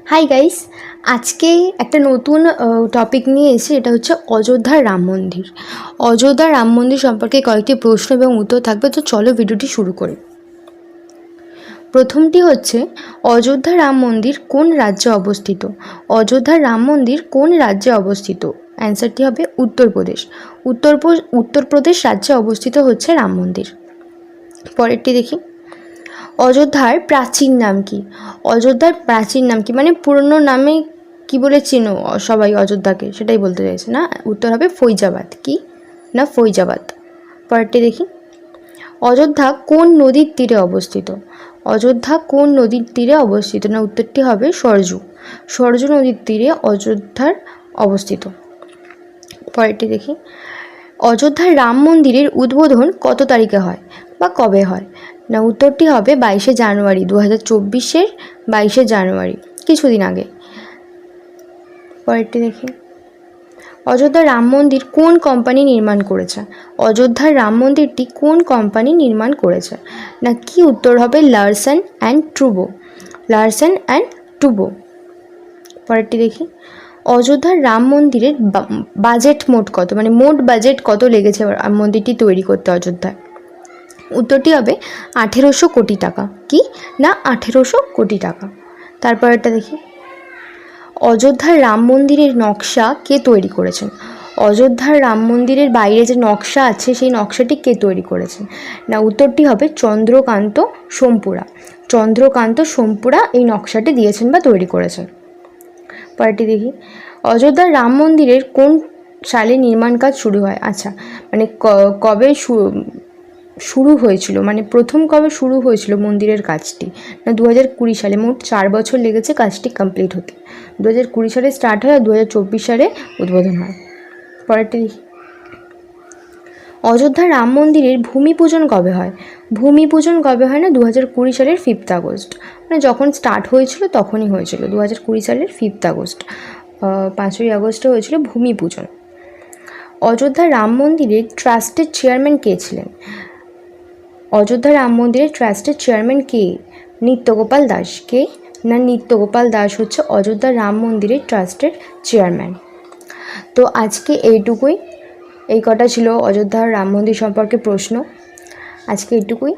Hi guys, আজকে একটা নতুন টপিক নিয়ে এসেছি। এটা হচ্ছে অযোধ্যার রাম মন্দির। অযোধ্যার রাম মন্দির সম্পর্কে কয়েকটি প্রশ্ন এবং উত্তর থাকবে, তো চলো ভিডিওটি শুরু করি। প্রথমটি হচ্ছে, অযোধ্যা রাম মন্দির কোন রাজ্যে অবস্থিত? অযোধ্যার রাম মন্দির কোন রাজ্যে অবস্থিত? অ্যান্সারটি হবে উত্তরপ্রদেশ। উত্তরপ্রদেশ রাজ্যে অবস্থিত হচ্ছে রাম মন্দির। পরেরটি দেখি, অযোধ্যার প্রাচীন নাম কি? অযোধ্যার প্রাচীন নাম কি, মানে পুরনো নামে কি বলে চেনো সবাই অযোধ্যাকে, সেটাই বলতে চাইছে না। উত্তর হবে ফৈজাবাদ। কি না, ফৈজাবাদ। পরেরটি দেখি, অযোধ্যা কোন নদীর তীরে অবস্থিত? অযোধ্যা কোন নদীর তীরে অবস্থিত? না, উত্তরটি হবে সরজু। সরজু নদীর তীরে অযোধ্যার অবস্থিত। পরেরটি দেখি, অযোধ্যার রাম মন্দিরের উদ্বোধন কত তারিখে হয় বা কবে হয়? না, উত্তরটি হবে 22শে জানুয়ারি, 2024-এর 22শে জানুয়ারি, কিছুদিন আগে। পরেরটি দেখি, অযোধ্যার রাম মন্দির কোন কোম্পানি নির্মাণ করেছে? অযোধ্যার রাম মন্দিরটি কোন কোম্পানি নির্মাণ করেছে? না, কি উত্তর হবে লারসেন অ্যান্ড ট্রুবো। লারসেন অ্যান্ড ট্রুবো। পরেরটি দেখি, অযোধ্যার রাম মন্দিরের বাজেট মোট কত, মানে মোট বাজেট কত লেগেছে রাম মন্দিরটি তৈরি করতে অযোধ্যায়? উত্তরটি হবে 1800 কোটি টাকা। কি না, 1800 কোটি টাকা। তারপরেরটা দেখি, অযোধ্যার রাম মন্দিরের নকশা কে তৈরি করেছেন? অযোধ্যার রাম মন্দিরের বাইরে যে নকশা আছে, সেই নকশাটি কে তৈরি করেছেন? না, উত্তরটি হবে চন্দ্রকান্ত সোমপুরা। চন্দ্রকান্ত সোমপুরা এই নকশাটি দিয়েছেন বা তৈরি করেছেন। পরেরটি দেখি, অযোধ্যার রাম মন্দিরের কোন সালে নির্মাণ কাজ শুরু হয়? আচ্ছা, মানে কবে শুরু হয়েছিল, মানে প্রথম কবে শুরু হয়েছিল মন্দিরের কাজটি? না, 2020 সালে। মোট 4 বছর লেগেছে কাজটি কমপ্লিট হতে। 2020 সালে স্টার্ট হয় আর 2024 সালে উদ্বোধন হয়। পরেরটি দেখি, অযোধ্যার রাম মন্দিরের ভূমি পূজন কবে হয়? ভূমি পূজন কবে হয়? না, 2020 সালের 5 আগস্ট। মানে যখন স্টার্ট হয়েছিল তখনই হয়েছিল, 2020 সালের 5 আগস্ট। 5ই আগস্টে হয়েছিল ভূমি পূজন। অযোধ্যার রাম মন্দিরের ট্রাস্টের চেয়ারম্যান কে ছিলেন? অযোধ্যা রাম মন্দিরের ট্রাস্টের চেয়ারম্যান কে? নিত্যগোপাল দাস। কে না, নিত্যগোপাল দাস হচ্ছে অযোধ্যা রাম মন্দিরের ট্রাস্টের চেয়ারম্যান। তো আজকে এইটুকুই। এই কটা ছিল অযোধ্যার রাম মন্দির সম্পর্কে প্রশ্ন। আজকে এইটুকুই।